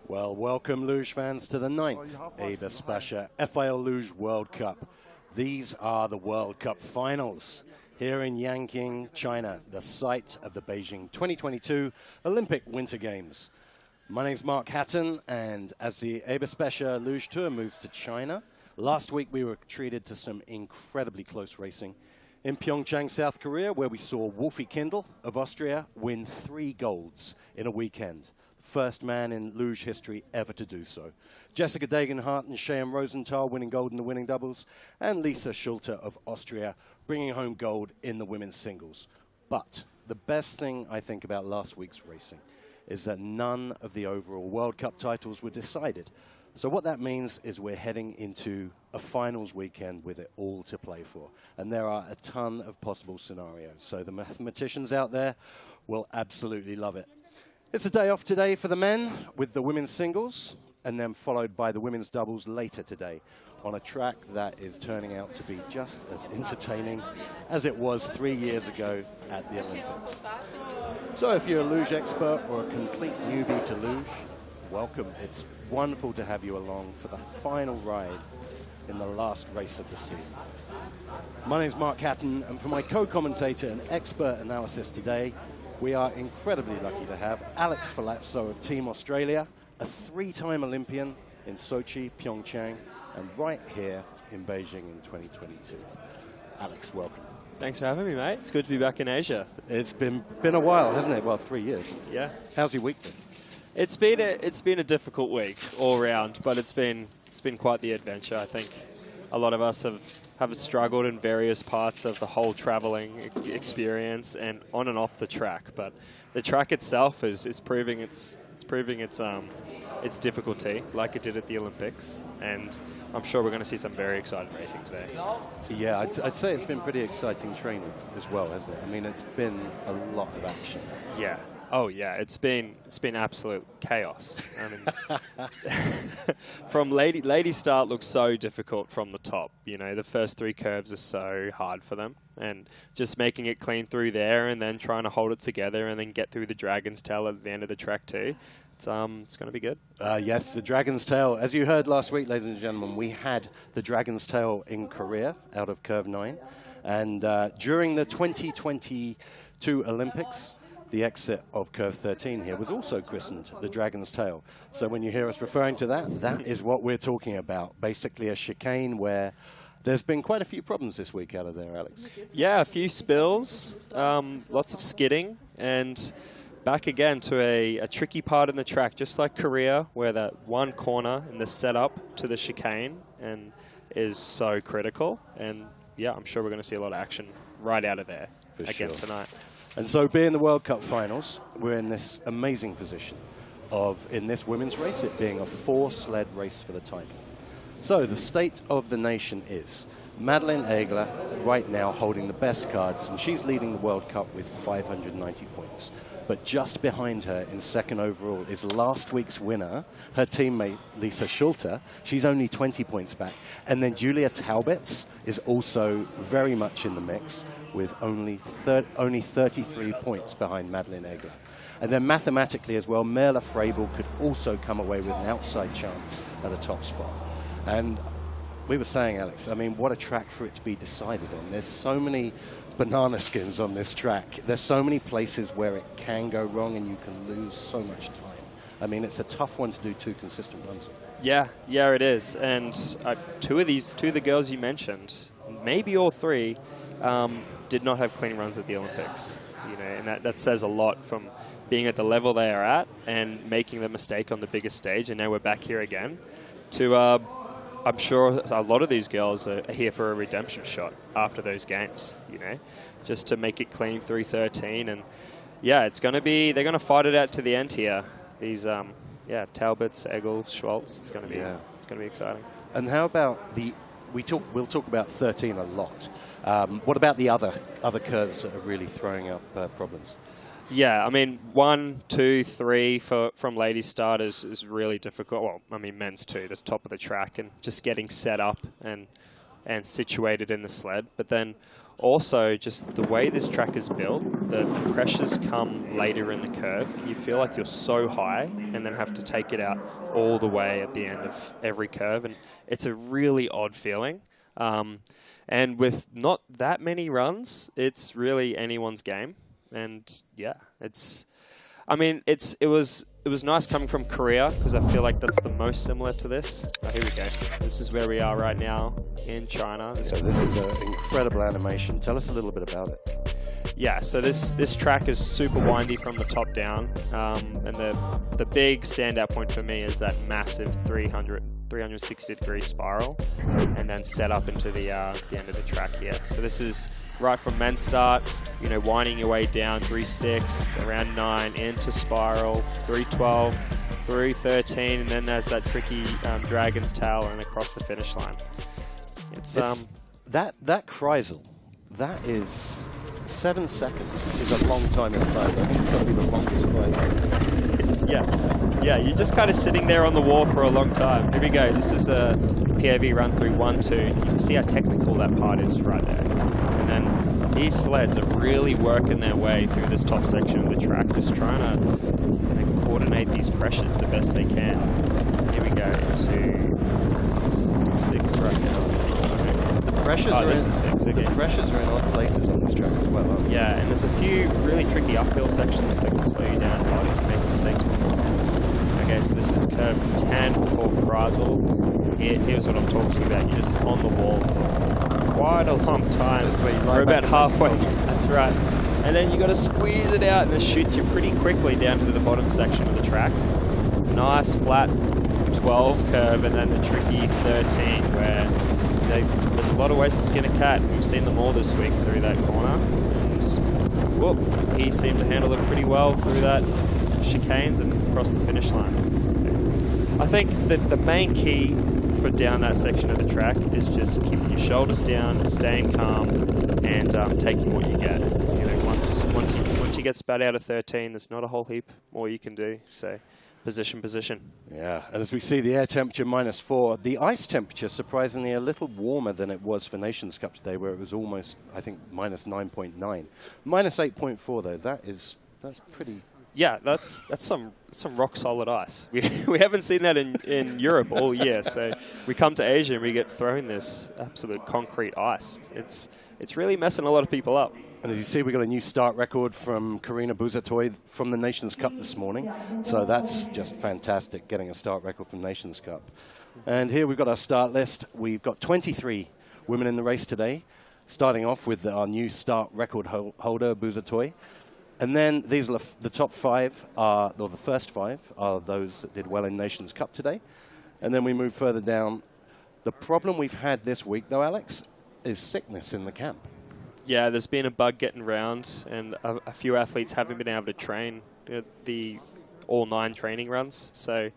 Well, welcome luge fans to the 9th EBERSPÄCHER FIL Luge World Cup. These are the World Cup finals here in Yanqing, China, the site of the Beijing 2022 Olympic Winter Games. My name's Mark Hatton, and as the EBERSPÄCHER Luge Tour moves to China, last week we were treated to some incredibly close racing in Pyeongchang, South Korea, where we saw Wolfie Kindle of Austria win 3 golds in a weekend. First man in luge history ever to do so. Jessica Degenhardt and Cheyenne Rosenthal winning gold in the winning doubles, and Lisa Schulte of Austria bringing home gold in the women's singles. But the best thing I think about last week's racing is that none of the overall World Cup titles were decided. So what that means is we're heading into a finals weekend with it all to play for. And there are a ton of possible scenarios. So the mathematicians out there will absolutely love it. It's a day off today for the men with the women's singles, and then followed by the women's doubles later today on a track that is turning out to be just as entertaining as it was 3 years ago at the Olympics. So if you're a luge expert or a complete newbie to luge, welcome. It's wonderful to have you along for the final ride in the last race of the season. My name's Mark Hatton, and for my co-commentator and expert analysis today, we are incredibly lucky to have Alex Falazzo of Team Australia, a 3-time Olympian in Sochi, Pyeongchang, and right here in Beijing in 2022. Alex, welcome. Thanks for having me, mate. It's good to be back in Asia. It's been a while, hasn't it? Well, 3 years. Yeah. How's your week been? It's been a difficult week all round, but it's been quite the adventure. I think a lot of us have struggled in various parts of the whole traveling experience and on and off the track. But the track itself is proving its difficulty, like it did at the Olympics, and I'm sure we're going to see some very exciting racing today. Yeah, I'd say it's been pretty exciting training as well, hasn't it? I mean, it's been a lot of action. Yeah. Oh yeah, it's been absolute chaos. I mean, from lady start looks so difficult from the top. You know, the first 3 curves are so hard for them, and just making it clean through there, and then trying to hold it together, and then get through the Dragon's Tail at the end of the track too. It's going to be good. Yes, the Dragon's Tail. As you heard last week, ladies and gentlemen, we had the Dragon's Tail in Korea out of Curve 9, and during the 2022 Olympics, the exit of Curve 13 here was also christened the Dragon's Tail. So when you hear us referring to that, that is what we're talking about. Basically a chicane where there's been quite a few problems this week out of there, Alex. Yeah, a few spills, lots of skidding, and back again to a tricky part in the track, just like Korea, where that one corner in the setup to the chicane and is so critical. And yeah, I'm sure we're going to see a lot of action right out of there again tonight. And so being the World Cup finals, we're in this amazing position of, in this women's race, it being a 4-sled race for the title. So the state of the nation is Madeleine Egler right now holding the best cards, and she's leading the World Cup with 590 points. But just behind her in second overall is last week's winner, her teammate Lisa Schulte. She's only 20 points back. And then Julia Taubitz is also very much in the mix with only 33 points behind Madeleine Egler. And then mathematically as well, Merla Frabel could also come away with an outside chance at a top spot. And we were saying, Alex, I mean, what a track for it to be decided on. There's so many banana skins on this track. There's so many places where it can go wrong and you can lose so much time. I mean, it's a tough one to do 2 consistent runs. Yeah, it is. And 2 of the girls you mentioned, maybe all 3, did not have clean runs at the Olympics. You know, and that says a lot from being at the level they are at and making the mistake on the biggest stage, and now we're back here again to I'm sure a lot of these girls are here for a redemption shot after those games, you know, just to make it clean through 13. And yeah, it's going to be, they're going to fight it out to the end here. These, Taubitz, Egel, Schwartz, it's going to be exciting. And how about we'll talk about 13 a lot. What about the other curves that are really throwing up problems? Yeah, I mean, 1, 2, 3 from ladies start is really difficult. Well, I mean, men's too, the top of the track, and just getting set up and and situated in the sled. But then also just the way this track is built, the pressures come later in the curve. You feel like you're so high and then have to take it out all the way at the end of every curve. And it's a really odd feeling. And with not that many runs, it's really anyone's game. And yeah, I mean, it was nice coming from Korea because I feel like that's the most similar to this. Oh, here we go. This is where we are right now in China. So this is an incredible animation. Tell us a little bit about it. Yeah, so this track is super windy from the top down, and the big standout point for me is that massive 360-degree spiral, and then set up into the end of the track here. So this is right from men's start, you know, winding your way down 3.6, around 9, into spiral, 3.12, through 13, and then there's that tricky dragon's tail and across the finish line. It's that Kreisel, that is 7 seconds is a long time in flight. I think it's got to be the longest Kreisel. Yeah, you're just kind of sitting there on the wall for a long time. Here we go. This is a POV run through 1-2. You can see how technical that part is right there. And then these sleds are really working their way through this top section of the track, just trying to coordinate these pressures the best they can. Here we go to 6 right now. Pressures are this is 6 again. The pressures are in odd places on this track as well. Yeah, and there's a few really tricky uphill sections that can slow you down hard if you make mistakes before. Okay, so this is curve 10 for Kreisel. Here's what I'm talking about. You're just on the wall for quite a long time. We're about halfway. That's right. And then you got to squeeze it out, and it shoots you pretty quickly down to the bottom section of the track. Nice flat 12 curve, and then the tricky 13 where there's a lot of ways to skin a cat. We've seen them all this week through that corner. And whoop, he seemed to handle it pretty well through that chicanes and across the finish line. So I think that the main key for down that section of the track is just keeping your shoulders down, staying calm, and taking what you get. You know, once you get spat out of 13, there's not a whole heap more you can do. So position. Yeah, and as we see the air temperature -4, the ice temperature surprisingly a little warmer than it was for Nations Cup today, where it was almost, I think, -9.9. -8.4 though, that's pretty. Yeah, that's some rock solid ice. We haven't seen that in Europe all year. So we come to Asia and we get thrown this absolute concrete ice. It's really messing a lot of people up. And as you see, we got a new start record from Karina Buzatoy from the Nations Cup this morning. So that's just fantastic, getting a start record from Nations Cup. And here we've got our start list. We've got 23 women in the race today, starting off with our new start record holder, Buzatoy. And then these are the top 5, or the first 5 are those that did well in Nations Cup today. And then we move further down. The problem we've had this week, though, Alex, is sickness in the camp. Yeah, there's been a bug getting around, and a few athletes haven't been able to train the all 9 training runs. So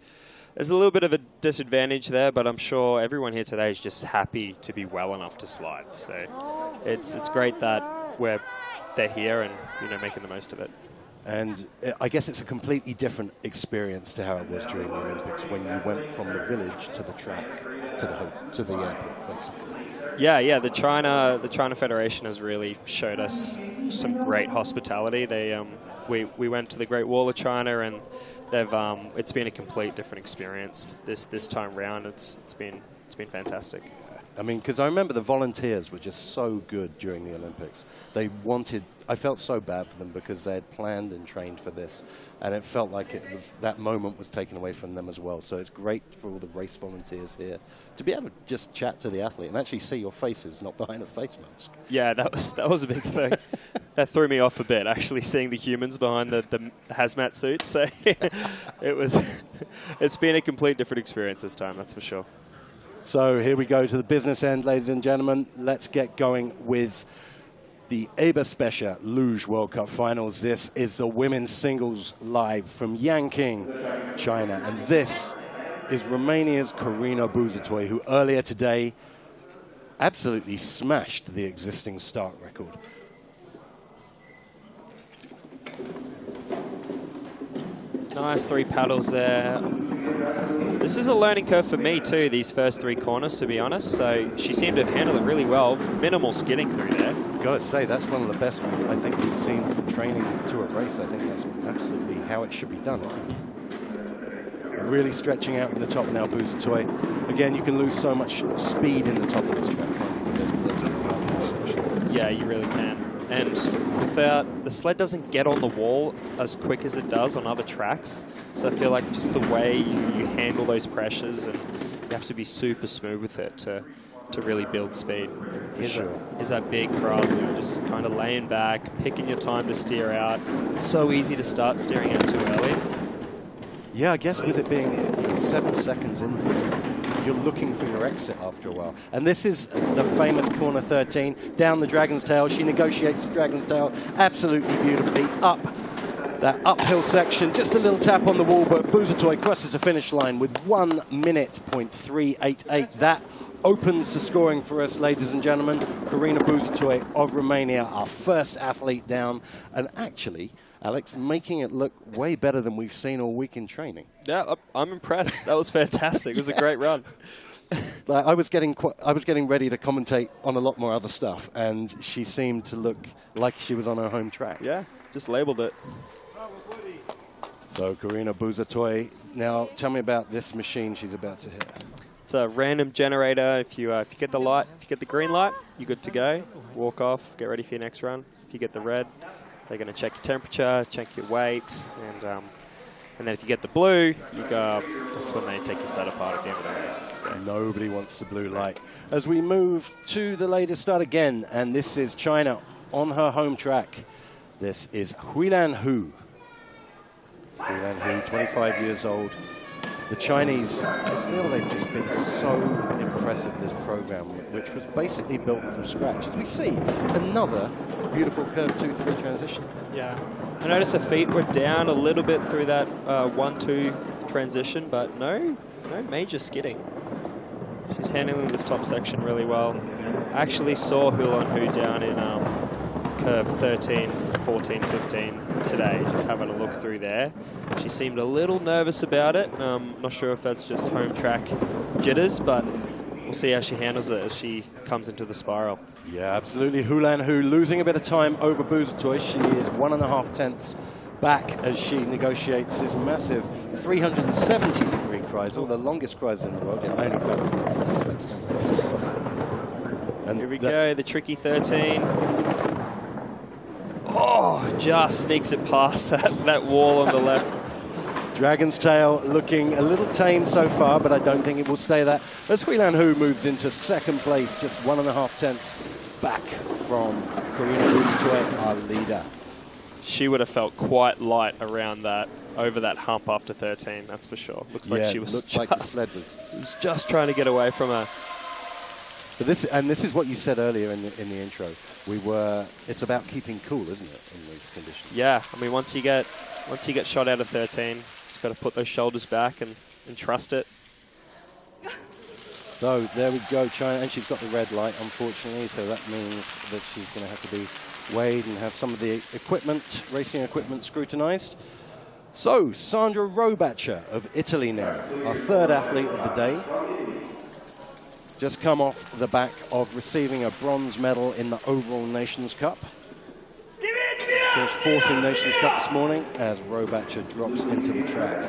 there's a little bit of a disadvantage there, but I'm sure everyone here today is just happy to be well enough to slide. So it's great that they're here and making the most of it. And I guess it's a completely different experience to how it was during the Olympics when you went from the village to the track to the airport, basically. Yeah. The China Federation has really showed us some great hospitality. We went to the Great Wall of China, and it's been a complete different experience this time round. It's been fantastic. I mean, because I remember the volunteers were just so good during the Olympics. I felt so bad for them because they had planned and trained for this, and it felt like that moment was taken away from them as well. So it's great for all the race volunteers here to be able to just chat to the athlete and actually see your faces, not behind a face mask. Yeah, that was a big thing. That threw me off a bit, actually, seeing the humans behind the hazmat suits. So it's been a complete different experience this time, that's for sure. So here we go to the business end, ladies and gentlemen. Let's get going with the EBERSPÄCHER Luge World Cup Finals. This is the women's singles live from Yanqing, China. And this is Romania's Karina Buzatoy, who earlier today absolutely smashed the existing start record. Nice 3 paddles there. This is a learning curve for me too, these first 3 corners, to be honest. So she seemed to have handled it really well. Minimal skidding through there. I've got to say, that's one of the best ones I think we've seen from training to a race. I think that's absolutely how it should be done, isn't it? Really stretching out in the top now, Bouzatoy. Again, you can lose so much speed in the top of this track, can't you? Yeah, you really can. And without, the sled doesn't get on the wall as quick as it does on other tracks. So I feel like just the way you handle those pressures, and you have to be super smooth with it to really build speed. Here's that big Karazu, just kind of laying back, picking your time to steer out. It's so easy to start steering out too early. Yeah, I guess with it being 7 seconds in, you're looking for your exit after a while. And this is the famous corner 13, down the Dragon's Tail. She negotiates the Dragon's Tail absolutely beautifully up that uphill section. Just a little tap on the wall, but Bouzatoy crosses the finish line with 1:388. That opens the scoring for us, ladies and gentlemen. Corina Bouzatoy of Romania, our first athlete down. And actually, Alex, making it look way better than we've seen all week in training. Yeah, I'm impressed. That was fantastic. It was a great run. I was getting ready to commentate on a lot more other stuff, and she seemed to look like she was on her home track. Yeah, just labeled it. So Corina Bouzatoy, now tell me about this machine she's about to hit. It's a random generator. If you get the light, if you get the green light, you're good to go. Walk off, get ready for your next run. If you get the red, they're going to check your temperature, check your weight, and then if you get the blue, you go. That's when they take your sled apart at the end of the race. So. Nobody wants the blue light. As we move to the latest start again, and this is China on her home track. This is Huilan Hu. Huilan Hu, 25 years old. The Chinese, I feel they've just been so impressive, this program, which was basically built from scratch. As we see, another beautiful curve 2-3 transition. Yeah. I noticed her feet were down a little bit through that 1-2 transition, but no major skidding. She's handling this top section really well. I actually saw Huilan Hu down in curve 13, 14, 15 today, just having a look through there. She seemed a little nervous about it. Not sure if that's just home track jitters, but we'll see how she handles it as she comes into the spiral. Yeah, absolutely. Huilan Hu losing a bit of time over Bouzatoy. She is 1.5 tenths back as she negotiates this massive 370-degree cruise, all the longest cruise in the world. Yeah, I only found it. And here we go, the tricky 13. Oh, just sneaks it past that wall on the left. Dragon's Tail looking a little tame so far, but I don't think it will stay that. As Huilan Hu moves into second place, just 1.5 tenths back from Corina Bouzatoy, our leader. She would have felt quite light around that, over that hump after 13, that's for sure. Looks like she was like the sled was just trying to get away from her. But this is what you said earlier in the intro. It's about keeping cool, isn't it, in these conditions? Yeah, I mean, once you get shot out of 13, just got to put those shoulders back and trust it. So there we go, China, and she's got the red light, unfortunately. So that means that she's going to have to be weighed and have some of the racing equipment scrutinized. So Sandra Robacher of Italy now, our third athlete of the day. Just come off the back of receiving a bronze medal in the overall Nations Cup. Finished fourth in Nations Cup this morning as Robacher drops into the track.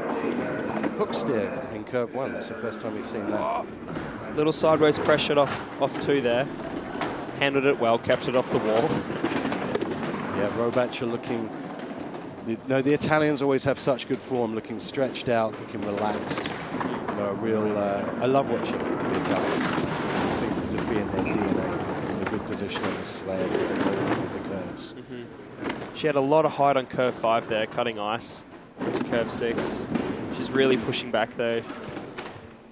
Hook steer in curve 1. That's the first time we've seen that. Little sideways pressured off 2 there. Handled it well, kept it off the wall. Yeah, Robacher looking... the Italians always have such good form, looking stretched out, looking relaxed. I love watching the Italians. They seem to just be in their DNA, in a good position on the sled with the curves. She had a lot of height on curve 5 there, cutting ice into curve 6. She's really pushing back though.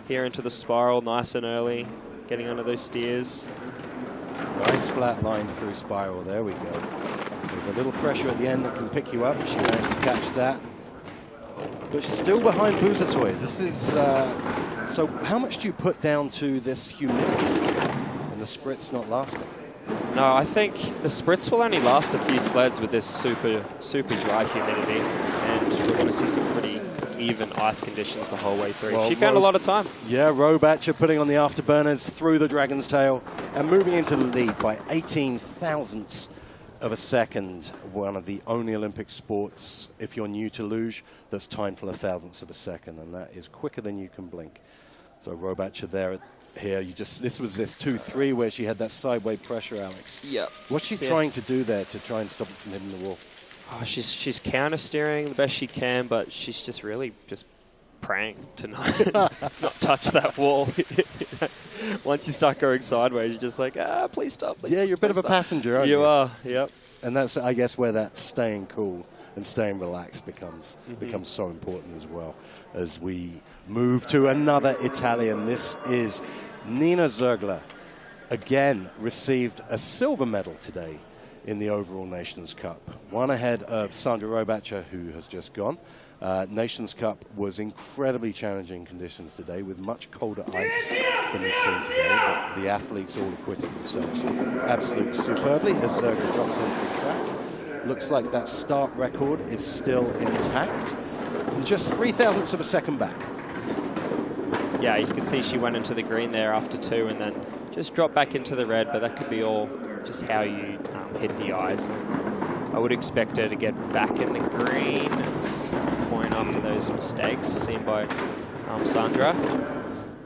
Here into the spiral, nice and early, getting under those steers. Nice flat line through spiral, there we go. There's a little pressure at the end that can pick you up. She managed to catch that. But she's still behind Bouzatoy. This is, so how much do you put down to this humidity and the spritz not lasting? No, I think the spritz will only last a few sleds with this super dry humidity, and we're going to see some pretty even ice conditions the whole way through. Well, she found a lot of time. Yeah, Robatcher putting on the afterburners through the Dragon's Tail and moving into the lead by 18 thousandths of a second. One of the only Olympic sports, if you're new to luge, that's timed to 1,000ths of a second, and that is quicker than you can blink. So Robatcher there. Here, this was this 2-3 where she had that sideway pressure, Alex. Yeah. What's she trying to do there to try and stop it from hitting the wall? Oh, she's counter steering the best she can, but she's just really just praying to not touch that wall. Once you start going sideways, you're just like, please stop. Please yeah, stop, you're a bit of a passenger, aren't you? You are, yep. And that's, I guess, where that staying cool and staying relaxed becomes so important as well. As we move to another Italian, this is Nina Zergler. Again, received a silver medal today in the overall Nations Cup. One ahead of Sandra Robatcher, who has just gone. Nations Cup was incredibly challenging conditions today with much colder ice than we've seen today, but the athletes all acquitted themselves absolutely superbly as Zergler drops into the track. Looks like that start record is still intact. And just 3,000ths of a second back. Yeah, you can see she went into the green there after 2 and then just dropped back into the red, but that could be all just how you hit the eyes. I would expect her to get back in the green at some point after those mistakes seen by Sandra.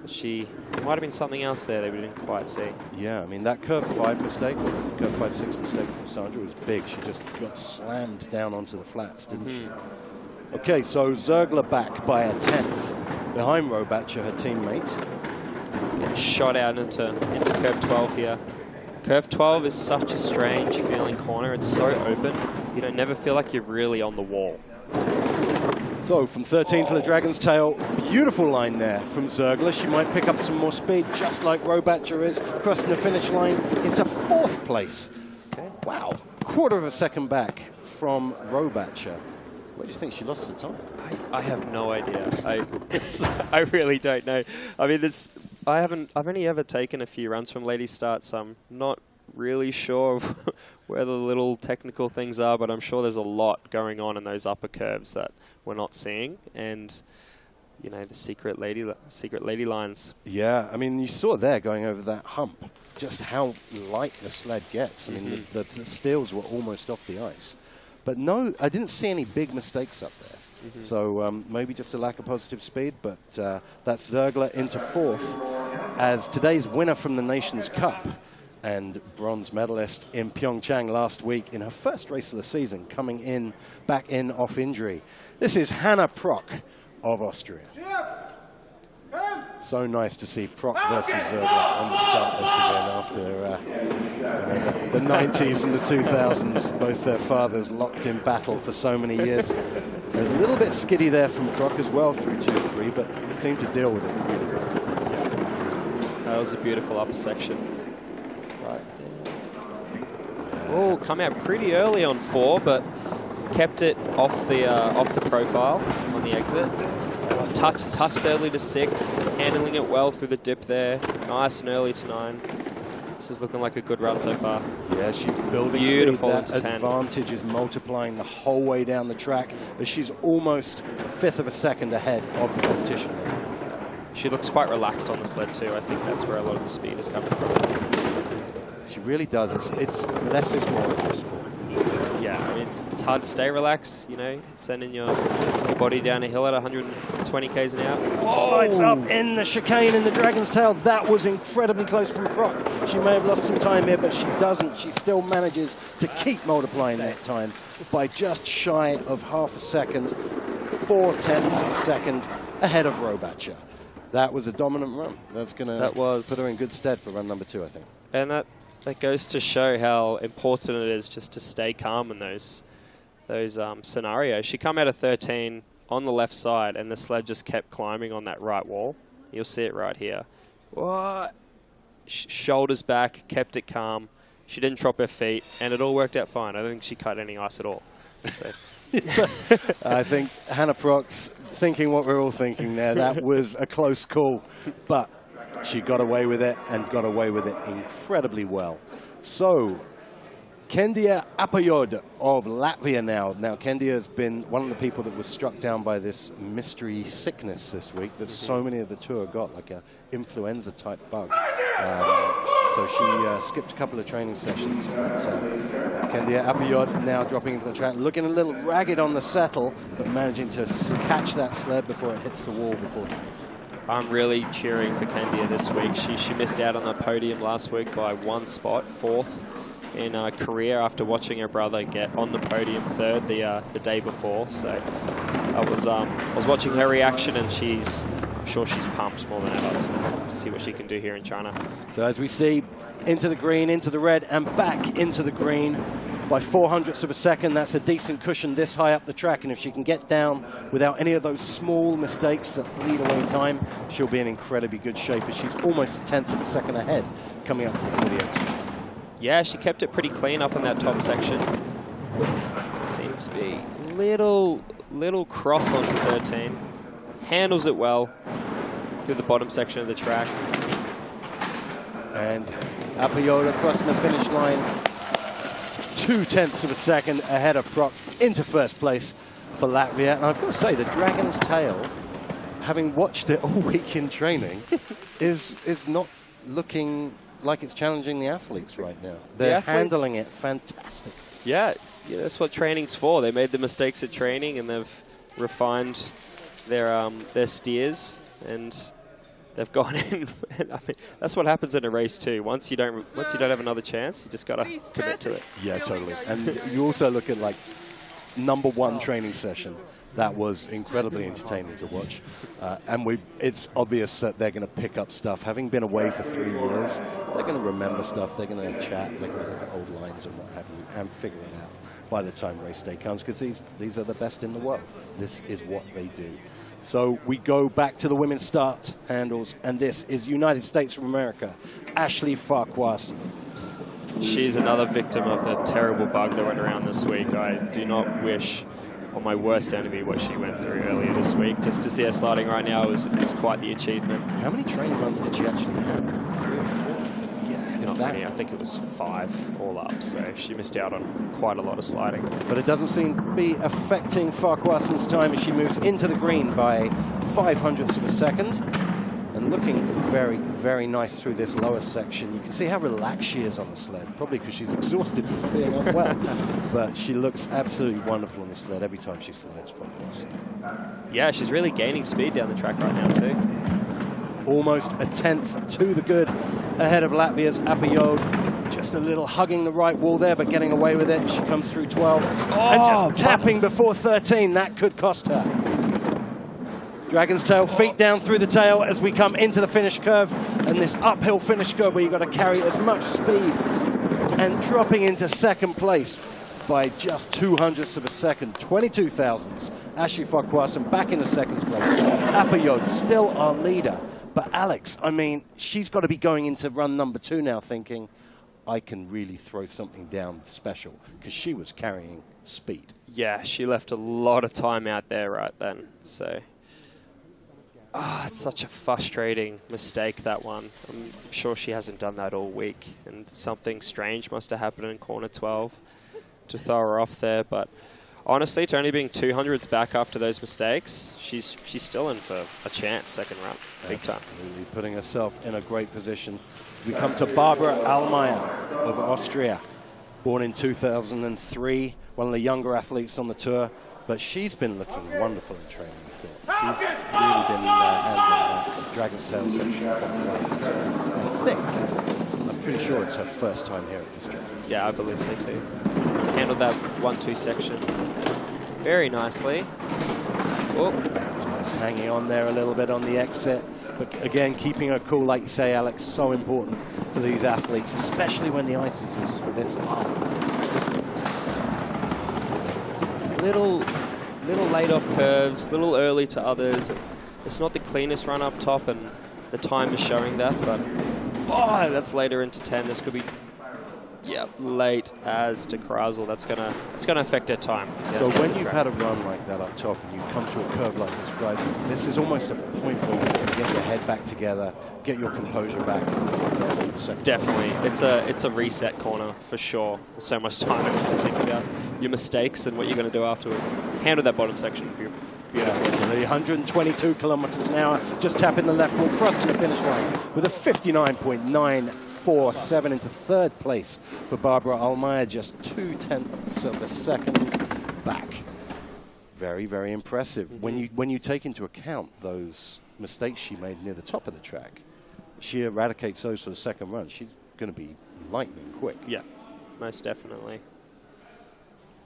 There might have been something else there that we didn't quite see. Yeah, I mean, that curve 5 mistake, curve 5-6 mistake from Sandra was big. She just got slammed down onto the flats, didn't she? Okay, so Zergler back by a 10th. Behind Robatcher, her teammate. Shot out into curve 12 here. Curve 12 is such a strange feeling corner. It's so open. You don't never feel like you're really on the wall. So from 13 to the Dragon's Tail, beautiful line there from Zergler. She might pick up some more speed, just like Robatcher is, crossing the finish line into 4th place. Okay. Wow, quarter of a second back from Robatcher. Where do you think she lost the time? I have no idea. I really don't know. I mean, I've only ever taken a few runs from ladies starts. So I'm not really sure where the little technical things are, but I'm sure there's a lot going on in those upper curves that we're not seeing, and you know, the secret lady lines. Yeah, I mean, you saw there going over that hump just how light the sled gets. I mean, the steels were almost off the ice. But no, I didn't see any big mistakes up there. So maybe just a lack of positive speed, but that's Zergler into 4th as today's winner from the Nations Cup and bronze medalist in Pyeongchang last week in her first race of the season, coming back in off injury. This is Hannah Prock of Austria. So nice to see Prock versus Zergler on the start list again after the 90s and the 2000s. Both their fathers locked in battle for so many years. There's a little bit skiddy there from Prock as well through 2-3, but they seem to deal with it really well. That was a beautiful upper section. Right there. Oh, come out pretty early on 4, but kept it off the profile on the exit. Touched early to 6, handling it well through the dip there. Nice and early to 9. This is looking like a good run so far. Yeah, she's building beautiful speed. That That advantage is multiplying the whole way down the track, but she's almost 1/5 of a second ahead of the competition. She looks quite relaxed on the sled too. I think that's where a lot of the speed is coming from. She really does. It's less is more in this sport. Yeah, I mean, it's hard to stay relaxed, you know, sending your body down a hill at 120 k's an hour. Slides up in the chicane in the Dragon's Tail. That was incredibly close from Prock. She may have lost some time here, but she doesn't. She still manages to keep multiplying that time by just shy of half a second, 4/10ths of a second ahead of Robatcher. That was a dominant run. That's going to put her in good stead for run number 2, I think. And that goes to show how important it is just to stay calm in those scenarios. She come out of 13 on the left side, and the sled just kept climbing on that right wall. You'll see it right here. What? Shoulders back, kept it calm. She didn't drop her feet, and it all worked out fine. I don't think she cut any ice at all. So. I think Hannah Prock's thinking what we're all thinking there. That was a close call, but she got away with it and got away with it incredibly well. So Kendia Apayod of Latvia now. Now, Kendia has been one of the people that was struck down by this mystery sickness this week that so many of the tour got, like a influenza-type bug. So she skipped a couple of training sessions. Kendia Apayod now dropping into the track, looking a little ragged on the settle, but managing to catch that sled before it hits the wall before. I'm really cheering for Kendia this week. She missed out on the podium last week by 1 spot, 4th in her career after watching her brother get on the podium 3rd the day before. So I was watching her reaction, and I'm sure she's pumped more than ever to see what she can do here in China. So as we see, into the green, into the red, and back into the green by 0.04 of a second. That's a decent cushion this high up the track, and if she can get down without any of those small mistakes that bleed away time, she'll be in incredibly good shape, as she's almost a 1/10 of a second ahead coming up to the 48. Yeah, she kept it pretty clean up in that top section. Seems to be little cross onto 13. Handles it well through the bottom section of the track. And Apayod crossing the finish line 0.2 of a second ahead of Proc into first place for Latvia. And I've got to say, the Dragon's Tail, having watched it all week in training, is not looking like it's challenging the athletes right now. They're handling it fantastic. Yeah, that's what training's for. They made the mistakes at training, and they've refined their steers, and they've gone in. I mean, that's what happens in a race too. Once you don't have another chance, you just got to commit to it. Yeah, totally. And you also look at like #1 training session. That was incredibly entertaining to watch. And it's obvious that they're going to pick up stuff. Having been away for 3 years, they're going to remember stuff. They're going to chat. They're going to look at old lines and what have you, and figure it out by the time race day comes, because these are the best in the world. This is what they do. So we go back to the women's start handles, and this is United States of America, Ashley Farquharson. She's another victim of the terrible bug that went around this week. I do not wish on my worst enemy what she went through earlier this week. Just to see her sliding right now is quite the achievement. How many training runs did she actually have? 3 or 4? Yeah, not many. I think it was 5 all up, so she missed out on quite a lot of sliding. But it doesn't seem to be affecting Farquharson's time as she moves into the green by 0.05 of a second. And looking very, very nice through this lower section. You can see how relaxed she is on the sled, probably because she's exhausted from being unwell. But she looks absolutely wonderful on the sled every time she slides from us. Yeah, she's really gaining speed down the track right now too. Almost a 1/10 to the good ahead of Latvia's Apayod. Just a little hugging the right wall there, but getting away with it. She comes through 12. And just tapping before 13. That could cost her. Dragon's Tail, feet down through the tail as we come into the finish curve, and this uphill finish curve where you've got to carry as much speed, and dropping into second place by just 0.02 of a second, 22 thousandths. Ashley Farquharson back into second place. Apayod still our leader, but Alex, I mean, she's got to be going into run #2 now thinking, I can really throw something down special, because she was carrying speed. Yeah, she left a lot of time out there right then, so. It's such a frustrating mistake, that one. I'm sure she hasn't done that all week, and something strange must have happened in corner 12 to throw her off there. But honestly, to only being 200s back after those mistakes, she's still in for a chance second run, big time. Absolutely, putting herself in a great position. We come to Barbara Allmeyer of Austria, born in 2003, one of the younger athletes on the tour, but she's been looking wonderful in training. She's really been handling that Dragon's Tail section quite well. I'm pretty sure it's her first time here at this track. Yeah, I believe so too. Handled that 1-2 section very nicely. Oh. Just hanging on there a little bit on the exit. But again, keeping her cool, like you say, Alex, so important for these athletes, especially when the ice is this hard. Little late off curves, little early to others. It's not the cleanest run up top, and the time is showing that, but that's later into 10. This could be Yeah, late as to Krasel. It's gonna affect her time. So when you've had a run like that up top and you come to a curve like this, right, this is almost a point where you can get your head back together, get your composure back. Definitely, it's a reset corner for sure. So much time to think about your mistakes and what you're going to do afterwards. Handle that bottom section. Beautiful. So the 122 kilometers an hour, just tapping the left wall, crossing the finish line with a 59.947 into third place for Barbara Almayer, just 0.2 of a second back. Very, very impressive. When you take into account those mistakes she made near the top of the track, she eradicates those for the second run. She's going to be lightning quick. Yeah, most definitely.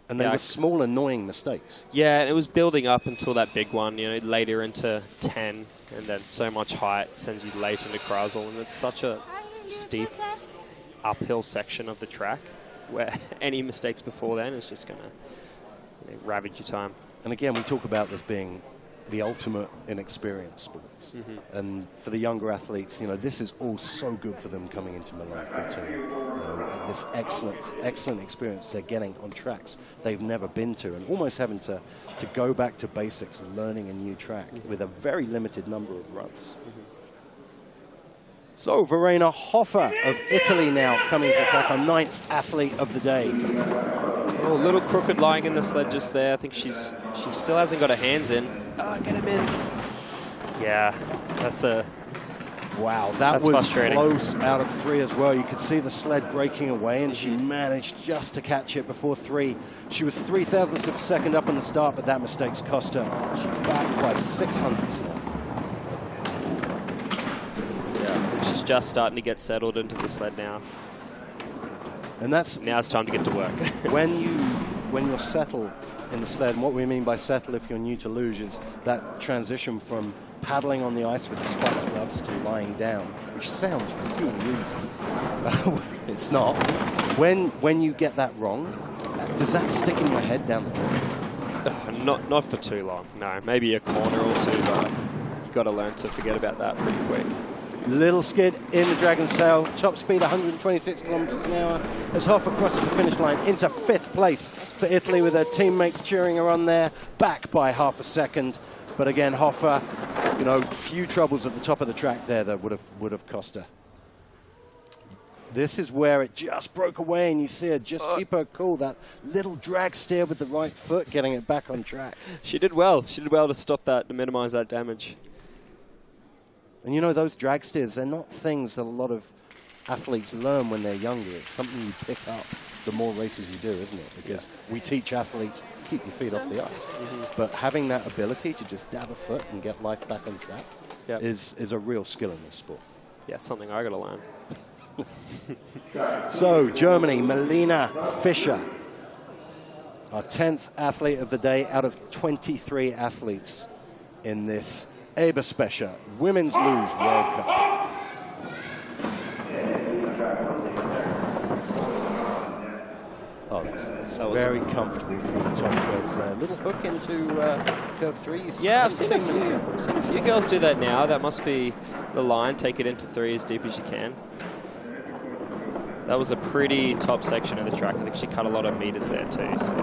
And they were small, annoying mistakes. Yeah, and it was building up until that big one, you know, later into 10, and then so much height sends you late into Krasel, and it's such a steep uphill section of the track where any mistakes before then is just going to ravage your time. And again, we talk about this being the ultimate in experience sports. And for the younger athletes, you know, this is all so good for them coming into Milan. You know, this excellent experience they're getting on tracks they've never been to, and almost having to go back to basics and learning a new track with a very limited number of runs. So Verena Hoffer of Italy now coming to attack, our 9th athlete of the day. Oh, a little crooked lying in the sled just there. I think she still hasn't got her hands in. Oh, get him in. Yeah, that's a... Wow, that was frustrating. Close out of 3 as well. You could see the sled breaking away, and she managed just to catch it before 3. She was 0.03 of a second up on the start, but that mistake's cost her. She's back by 600s now. Yeah, she's just starting to get settled into the sled now. And that's now it's time to get to work. when you're settled in the sled, and what we mean by settle if you're new to luge is that transition from paddling on the ice with the spiked gloves to lying down, which sounds really easy. It's not. When you get that wrong, does that stick in your head down the track? Not for too long, no. Maybe a corner or two, but you've got to learn to forget about that pretty quick. Little skid in the Dragon's Tail, top speed 126 kilometers an hour as Hoffer crosses the finish line into 5th place for Italy with her teammates cheering her on there, back by half a second. But again, Hoffer, you know, few troubles at the top of the track there that would have cost her. This is where it just broke away, and you see her just keep her cool. That little drag steer with the right foot, getting it back on track. She did well. She did well to stop that, to minimize that damage. And you know, those drag steers, they're not things that a lot of athletes learn when they're younger. It's something you pick up the more races you do, isn't it? Because we teach athletes, keep your feet off the ice. But having that ability to just dab a foot and get life back on track is a real skill in this sport. Yeah, it's something I got to learn. So, Germany, Melina Fischer, our 10th athlete of the day out of 23 athletes in this EBERSPÄCHER Women's Luge World Cup. Oh, that's very comfortable through the top curves there. Little hook into curve 3. Yeah, I've seen a few girls do that now. That must be the line. Take it into 3 as deep as you can. That was a pretty top section of the track. I think she cut a lot of meters there too. So.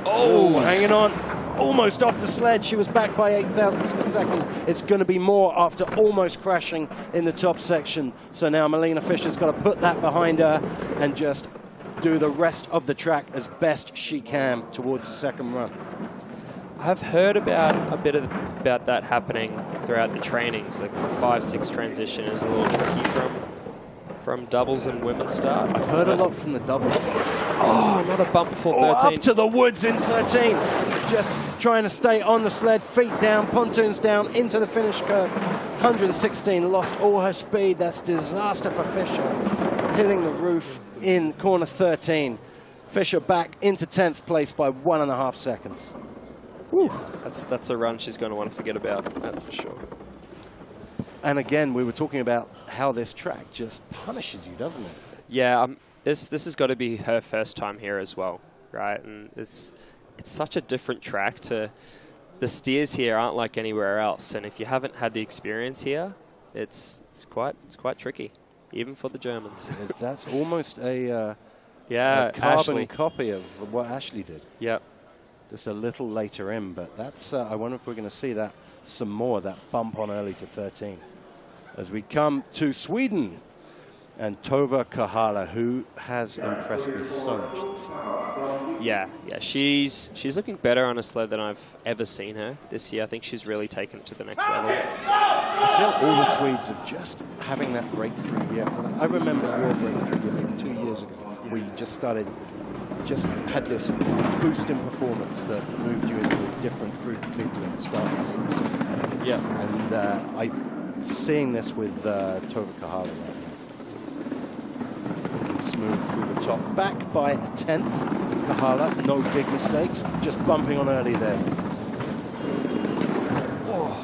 Oh, hanging on. Almost off the sled. She was back by 0.08 of a second. It's going to be more after almost crashing in the top section. So now Melina Fischer's got to put that behind her and just do the rest of the track as best she can towards the second run. I've heard about a bit about that happening throughout the trainings. Like the 5-6 transition is a little tricky from doubles and women's start. I've heard a lot from the doubles. Oh, not a bump before 13. Up to the woods in 13. Just trying to stay on the sled, feet down, pontoons down, into the finish curve. 116, lost all her speed. That's disaster for Fischer. Hitting the roof in corner 13. Fischer back into 10th place by 1.5 seconds. Whew. That's a run she's going to want to forget about, that's for sure. And again, we were talking about how this track just punishes you, doesn't it? Yeah, this has got to be her first time here as well, right? And it's such a different track to the steers here aren't like anywhere else. And if you haven't had the experience here, it's quite tricky, even for the Germans. That's almost a Yeah, a carbon Ashley. copy of what Ashley did. Yep. Just a little later in, but that's, I wonder if we're going to see that some more, that bump on early to 13. As we come to Sweden and Tova Kahala, who has impressed me so much this year. Yeah, she's looking better on a sled than I've ever seen her this year. I think she's really taken it to the next level. I feel all the Swedes are just having that breakthrough year. I remember your breakthrough year maybe 2 years ago, where you just had this boost in performance that moved you into a different group of people at the start of the season. Yeah. And seeing this with Tova Kahala right now. Smooth through the top. Back by a tenth. Kahala, no big mistakes. Just bumping on early there. Oh.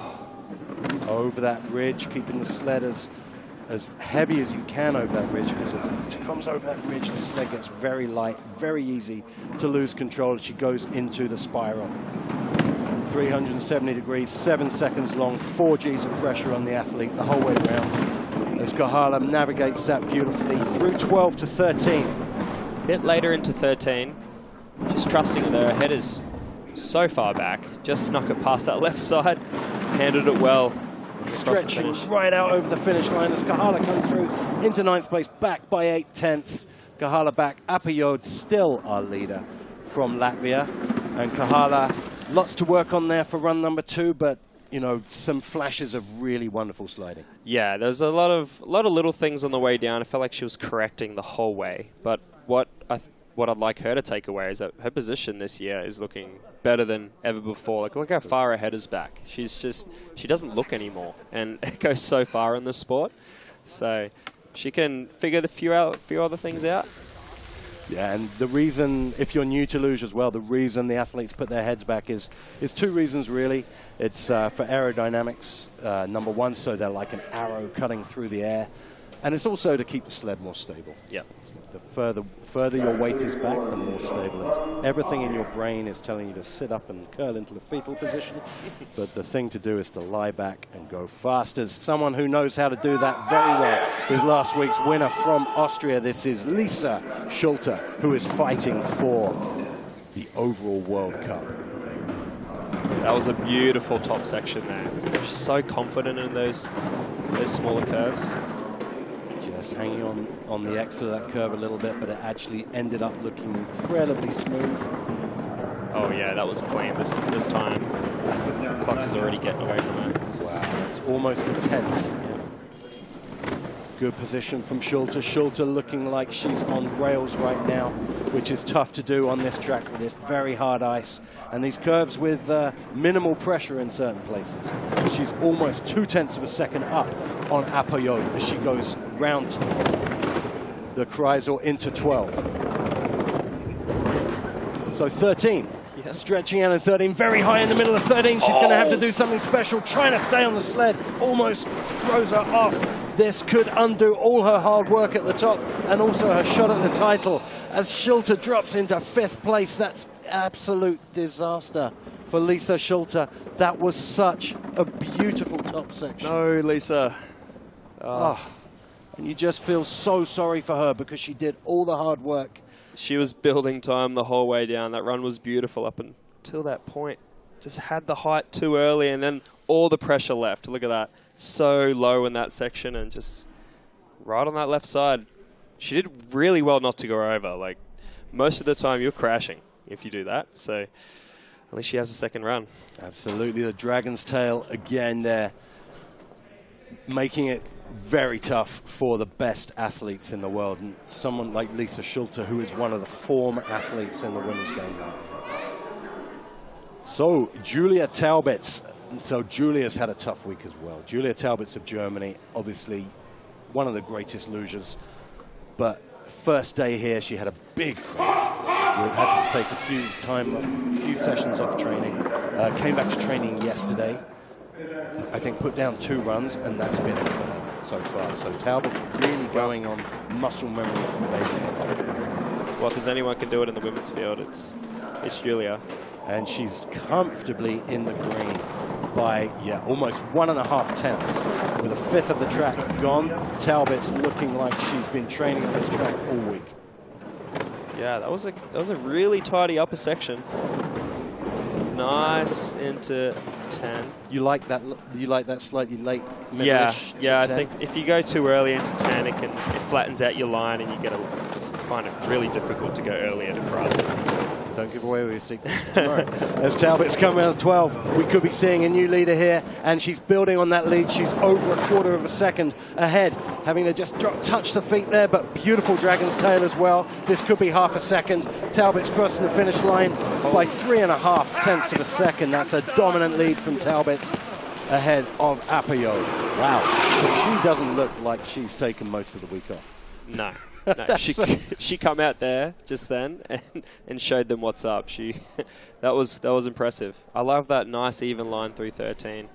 Over that ridge, keeping the sled as heavy as you can over that ridge, because as it comes over that ridge, the sled gets very light, very easy to lose control as she goes into the spiral. 370 degrees, 7 seconds long, 4 Gs of pressure on the athlete the whole way around. As Kahala navigates that beautifully through 12 to 13. A bit later into 13, just trusting that her head is so far back, just snuck it past that left side, handled it well. Stretching right out over the finish line as Kahala comes through into 9th place, back by 8/10. Kahala back. Apajod still our leader from Latvia. And Kahala, lots to work on there for run number 2, but you know, some flashes of really wonderful sliding. Yeah, there's a lot of little things on the way down. I felt like she was correcting the whole way. But what I'd like her to take away is that her position this year is looking better than ever before. Like, look how far her head is back. She doesn't look anymore, and it goes so far in this sport. So she can figure the few other things out. Yeah, and the reason, if you're new to luge as well, the reason the athletes put their heads back is 2 reasons really. It's for aerodynamics, number 1, so they're like an arrow cutting through the air. And it's also to keep the sled more stable. Yeah. The further your weight is back, the more stable it is. Everything in your brain is telling you to sit up and curl into the fetal position, but the thing to do is to lie back and go fast. As someone who knows how to do that very well, with last week's winner from Austria, this is Lisa Schulte, who is fighting for the overall World Cup. That was a beautiful top section there. She's so confident in those smaller curves. Just hanging on the X of that curve a little bit, but it actually ended up looking incredibly smooth. Oh yeah, that was clean this time. The clock is already getting away from her. Wow, it's almost a 10th. Yeah. Good position from Schulte. Schulte looking like she's on rails right now, which is tough to do on this track with this very hard ice and these curves with minimal pressure in certain places. She's almost 0.2 of a second up on Apajod as she goes round the Kreisel into 12. So 13. Yeah. Stretching out in 13, very high in the middle of 13. She's going to have to do something special, trying to stay on the sled. Almost throws her off. This could undo all her hard work at the top and also her shot at the title. As Schulte drops into 5th place, that's absolute disaster for Lisa Schulte. That was such a beautiful top section. No, Lisa. Oh. And you just feel so sorry for her because she did all the hard work. She was building time the whole way down. That run was beautiful up until that point. Just had the height too early and then all the pressure left. Look at that. So low in that section and just right on that left side. She did really well not to go over. Like, most of the time you're crashing if you do that. So at least she has a second run. Absolutely. The Dragon's Tail again there, making it very tough for the best athletes in the world. And someone like Lisa Schulte, who is one of the former athletes in the women's game. So Julia Taubitz. So Julia's had a tough week as well. Julia Taubitz of Germany, obviously one of the greatest lugers. But first day here, she had a big crash. We've had to take a few sessions off training. Came back to training yesterday. I think put down 2 runs, and that's been it so far. So Taubitz really going on muscle memory from Beijing. Well, if there's anyone who can do it in the women's field, it's Julia. And she's comfortably in the green by, yeah, almost 1.5 tenths with a 5th of the track gone. Taubitz looking like she's been training on this track all week. Yeah, that was a really tidy upper section. Nice into 10. You like that? You like that slightly late? Yeah, yeah. I think if you go too early into 10, it flattens out your line, and you find it really difficult to go earlier to cross it. Don't give away your secrets tomorrow. As Talbot's come around 12, we could be seeing a new leader here, and she's building on that lead. She's over a quarter of a second ahead, having to just touch the feet there, but beautiful dragon's tail as well. This could be half a second. Talbot's crossing the finish line by 3.5 tenths of a second. That's a dominant lead from Talbot's ahead of Apayo. Wow. So she doesn't look like she's taken most of the week off. No. No, she come out there just then and showed them what's up. That was impressive. I love that nice even line through 13.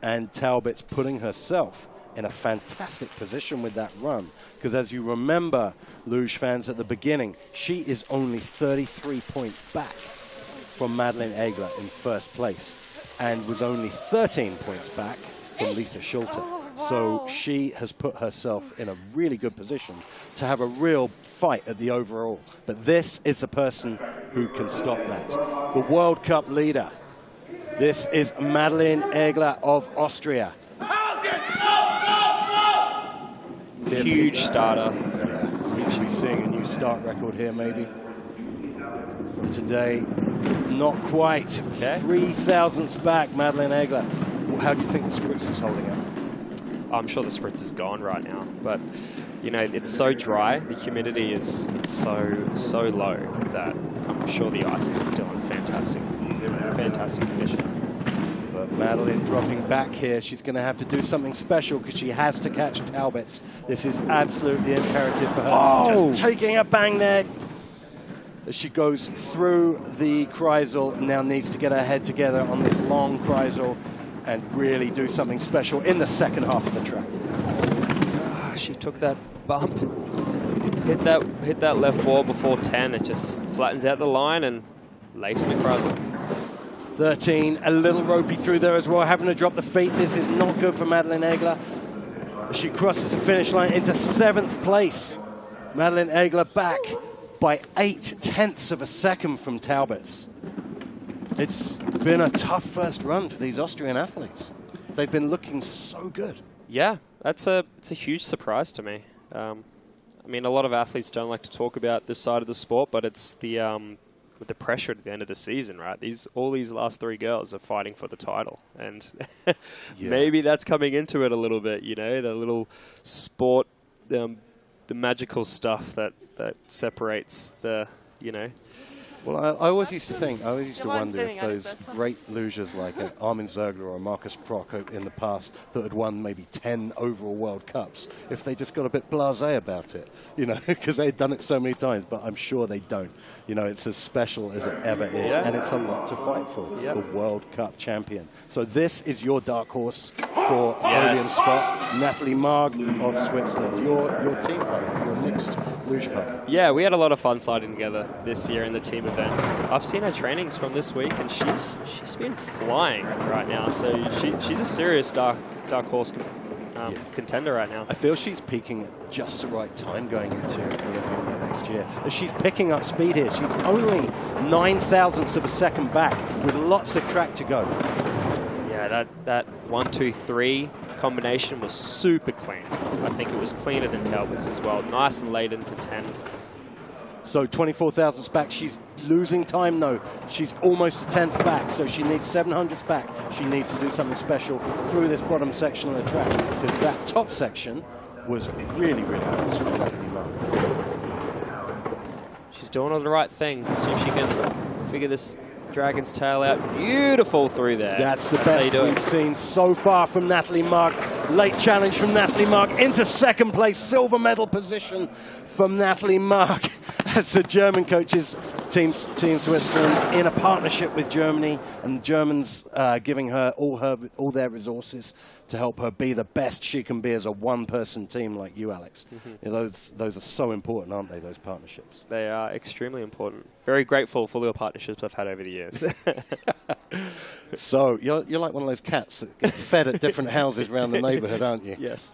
And Talbot's putting herself in a fantastic position with that run, because as you remember, Luge fans, at the beginning, she is only 33 points back from Madeleine Egler in first place, and was only 13 points back from Lisa Schulte. So she has put herself in a really good position to have a real fight at the overall. But this is the person who can stop that. The World Cup leader. This is Madeleine Egler of Austria. Huge starter. Yeah, seems to be seeing a new start record here, maybe. From today, not quite. Okay. 3 thousandths back, Madeleine Egler. How do you think the Spritz is holding up? I'm sure the Spritz is gone right now, but you know, it's so dry, the humidity is so low that I'm sure the ice is still in fantastic condition. But Madeleine dropping back here, she's going to have to do something special because she has to catch Talbot's. This is absolutely imperative for her. Oh! Just taking a bang there. As she goes through the Kreisel, now needs to get her head together on this long Kreisel and really do something special in the second half of the track. She took that bump, hit that left wall before 10. It just flattens out the line and late in the Kreisel. 13, a little ropey through there as well, having to drop the feet. This is not good for Madeleine Egler. She crosses the finish line into 7th place. Madeleine Egler back by 8 tenths of a second from Talbot's. It's been a tough first run for these Austrian athletes. They've been looking so good. Yeah, it's a huge surprise to me. I mean, a lot of athletes don't like to talk about this side of the sport, but it's with the pressure at the end of the season, right? All these last 3 girls are fighting for the title, and maybe that's coming into it a little bit. You know, the little sport, the magical stuff that separates the, you know. Well, I always used to wonder if those great lugers like Armin Zergler or Marcus Prock in the past that had won maybe 10 overall World Cups, if they just got a bit blasé about it, you know, because they'd done it so many times, but I'm sure they don't. You know, it's as special as it ever is, and it's a lot to fight for, the World Cup champion. So this is your dark horse for podium spot, Natalie Marg of Switzerland, your team partner, your mixed luge partner. Yeah, we had a lot of fun sliding together this year in the team event. I've seen her trainings from this week, and she's been flying right now. So she's a serious dark horse contender right now. I feel she's peaking at just the right time going into the Olympic next year. As she's picking up speed here, she's only 9 thousandths of a second back with lots of track to go. Yeah, that 1, 2, 3 combination was super clean. I think it was cleaner than Talbot's as well. Nice and late into 10. So 24 thousandths back. She's losing time though. She's almost a 10th back, so she needs 700ths back. She needs to do something special through this bottom section of the track, because that top section was really, really nice for Natalie Marg. She's doing all the right things. Let's see if she can figure this dragon's tail out. Beautiful through there. That's the best we've seen so far from Natalie Marg. Late challenge from Natalie Marg into second place, silver medal position from Natalie Marg as the German coaches, Team Switzerland, in a partnership with Germany, and the Germans giving her all their resources to help her be the best she can be as a one-person team like you, Alex. You know, those are so important, aren't they, those partnerships? They are extremely important. Very grateful for the partnerships I've had over the years. So you're like one of those cats that get fed at different houses around the neighborhood, aren't you? Yes.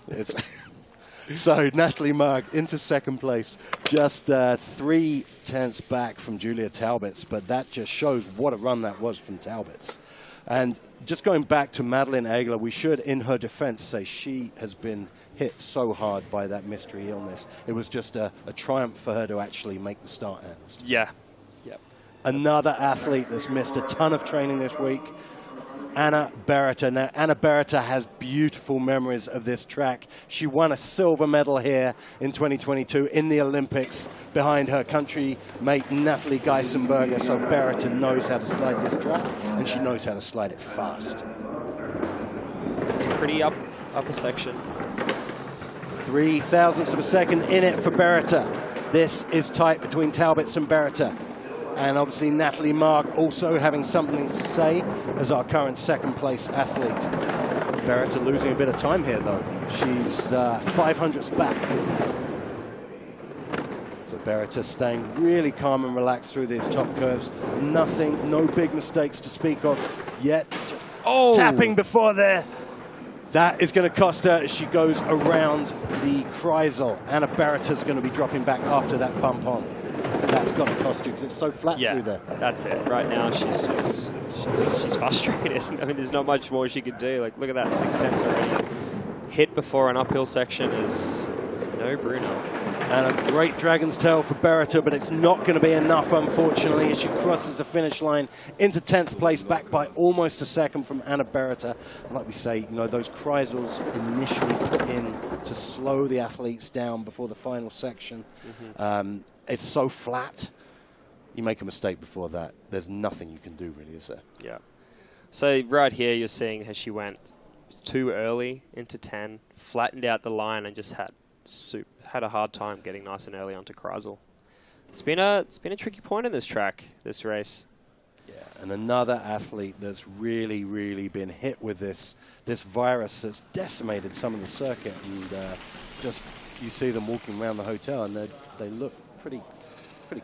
So Natalie Marg into second place, just 3/10 back from Julia Talbot's, but that just shows what a run that was from Talbot's. And just going back to Madeline Egler, we should, in her defense, say she has been hit so hard by that mystery illness. It was just a triumph for her to actually make the start. Yeah. Yep. Another athlete that's missed a ton of training this week, Anna Beretta. Now, Anna Beretta has beautiful memories of this track. She won a silver medal here in 2022 in the Olympics behind her country mate Natalie Geisenberger. So Beretta knows how to slide this track, and she knows how to slide it fast. It's a pretty upper section. 0.003 of a second in it for Beretta. This is tight between Talbot's and Beretta. And obviously Natalie Marg also having something to say as our current second place athlete. Beretta losing a bit of time here though. She's 500ths back. So Beretta staying really calm and relaxed through these top curves. Nothing, no big mistakes to speak of yet. Just tapping before there. That is going to cost her as she goes around the Kreisel. Anna Beretta's going to be dropping back after that bump on. That's got to cost you because it's so flat through there. That's it. Right now, she's frustrated. I mean, there's not much more she could do. Like, look at that, 6/10 already. Hit before an uphill section is no Bruno. And a great Dragon's Tail for Beretta, but it's not going to be enough, unfortunately, as she crosses the finish line into 10th place, back by almost a second from Anna Beretta. And like we say, you know, those Kreisels initially put in to slow the athletes down before the final section. It's so flat. You make a mistake before that, there's nothing you can do, really, is there? Yeah. So right here, you're seeing how she went too early into 10, flattened out the line, and just had a hard time getting nice and early onto Kreisel. It's been a tricky point in this track, this race. Yeah, and another athlete that's really, really been hit with this virus that's decimated some of the circuit, and just you see them walking around the hotel, and they look pretty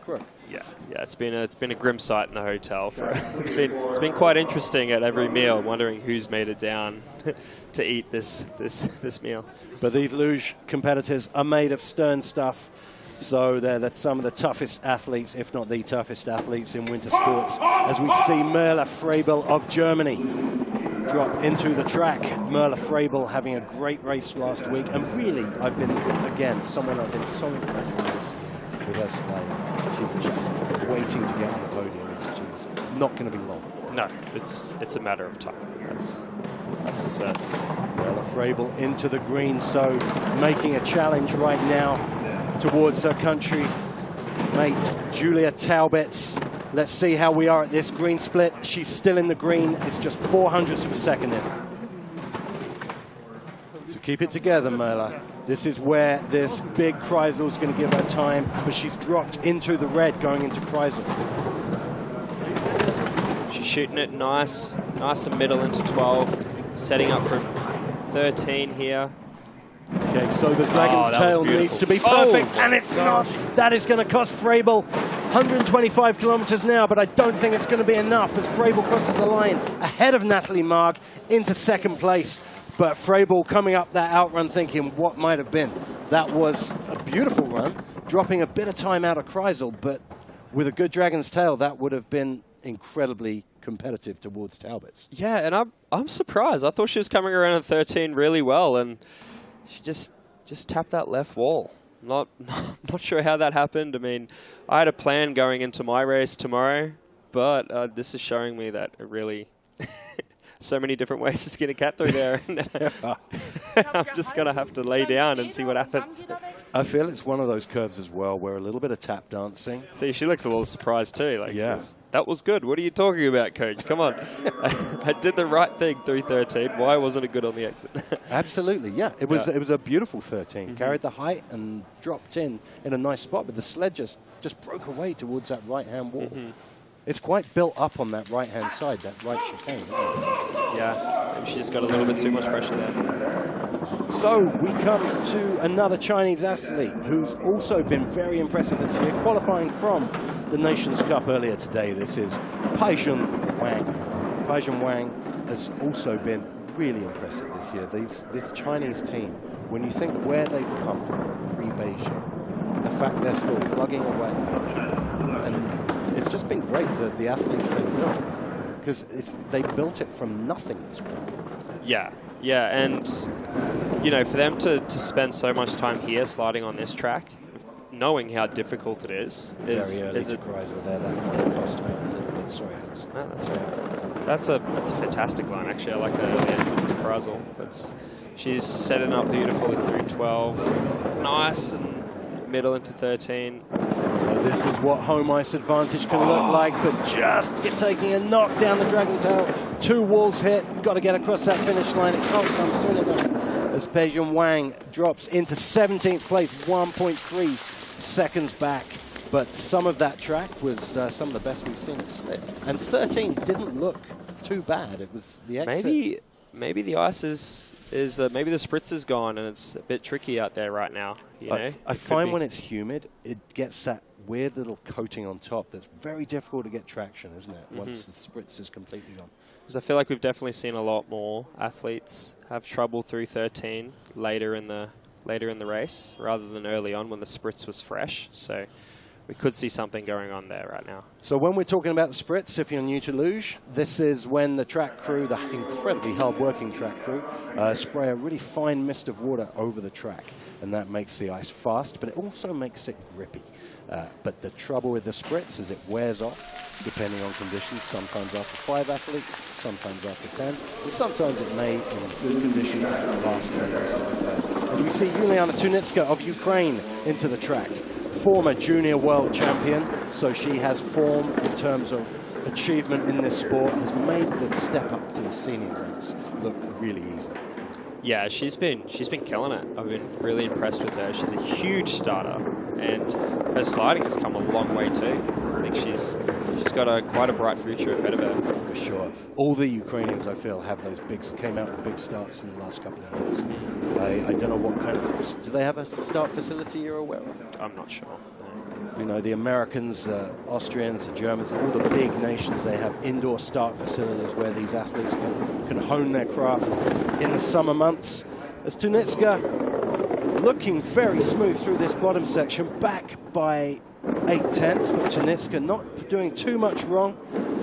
crook. Yeah, it's been a grim sight in the hotel. It's been quite interesting at every meal, wondering who's made it down to eat this meal. But these luge competitors are made of stern stuff, so they're some of the toughest athletes, if not the toughest athletes in winter sports. As we see Merle Frabel of Germany drop into the track. Merle Frabel having a great race last week, and really, someone I've been so impressed with her slide. She's just waiting to get on the podium. She's not going to be long. No, it's a matter of time. That's for certain. Merle Frabel into the green, so making a challenge right now towards her country mate Julia Talbot's. Let's see how we are at this green split. She's still in the green. It's just 0.04 of a second in. So keep it together, Merle. This is where this big Kreisel is going to give her time, but she's dropped into the red going into Kreisel. She's shooting it nice and middle into 12, setting up for 13 here. Okay, so the Dragon's Tail needs to be perfect, and it's not. That is going to cost Frabel 125 kilometers now, but I don't think it's going to be enough as Frabel crosses the line ahead of Natalie Marg into second place. But Frabel coming up that outrun thinking what might have been. That was a beautiful run, dropping a bit of time out of Kreisel, but with a good Dragon's Tail, that would have been incredibly competitive towards Talbot's. Yeah, and I'm surprised. I thought she was coming around in 13 really well, and she just tapped that left wall. Not sure how that happened. I mean, I had a plan going into my race tomorrow, but this is showing me that it really so many different ways to skin a cat through there. I'm just going to have to lay down and see what happens. I feel it's one of those curves as well where a little bit of tap dancing. See, she looks a little surprised too. Like, yeah. Says, that was good. What are you talking about, coach? Come on. I did the right thing through 13. Why wasn't it good on the exit? Absolutely, yeah. It was a beautiful 13. Carried the height and dropped in a nice spot, but the sled just broke away towards that right-hand wall. It's quite built up on that right-hand side, that right chicane. Yeah, maybe she just got a little bit too much pressure there. So we come to another Chinese athlete who's also been very impressive this year, qualifying from the Nations Cup earlier today. This is Paijun Wang. Paijun Wang has also been really impressive this year. This Chinese team, when you think where they've come from pre-Beijing, the fact they're still plugging away, and it's just been great that the athletes have built, because they built it from nothing. Yeah, and you know, for them to spend so much time here sliding on this track, knowing how difficult it is Very early to cries with there. That lost out a little bit. Sorry, Alex. No, that's right. That's a fantastic line, actually. I like the entrance to Kreisel. She's setting up beautifully through 12. Nice, and middle into 13. So this is what home ice advantage can look like, but just taking a knock down the Dragon Tail. 2 walls hit. Got to get across that finish line. It can't come soon enough as Beijing Wang drops into 17th place, 1.3 seconds back. But some of that track was some of the best we've seen it slip. And 13 didn't look too bad. It was the exit. Maybe the ice is maybe the spritz is gone and it's a bit tricky out there right now. You know? I find when it's humid, it gets that weird little coating on top that's very difficult to get traction, isn't it? Once the spritz is completely gone. Because I feel like we've definitely seen a lot more athletes have trouble through 13 later in the race rather than early on when the spritz was fresh. So we could see something going on there right now. So when we're talking about the spritz, if you're new to luge, this is when the track crew, the incredibly hard-working track crew, spray a really fine mist of water over the track. And that makes the ice fast, but it also makes it grippy. But the trouble with the spritz is it wears off, depending on conditions, sometimes after 5 athletes, sometimes after 10, and sometimes it may, in good conditions, last 10 minutes. And we see Yuliana Tunitska of Ukraine into the track. Former junior world champion, so she has form in terms of achievement in this sport, has made the step up to the senior ranks look really easy. Yeah, she's been killing it. I've been really impressed with her. She's a huge starter, and her sliding has come a long way too. I think she's got quite a bright future ahead of her. For sure. All the Ukrainians, I feel, have those came out with big starts in the last couple of years. I don't know what kind of, do they have a start facility you're aware of? I'm not sure. You know, the Americans, the Austrians, the Germans, all the big nations, they have indoor start facilities where these athletes can hone their craft in the summer months. As Tunitska looking very smooth through this bottom section, back by 8/10, but Tunitska not doing too much wrong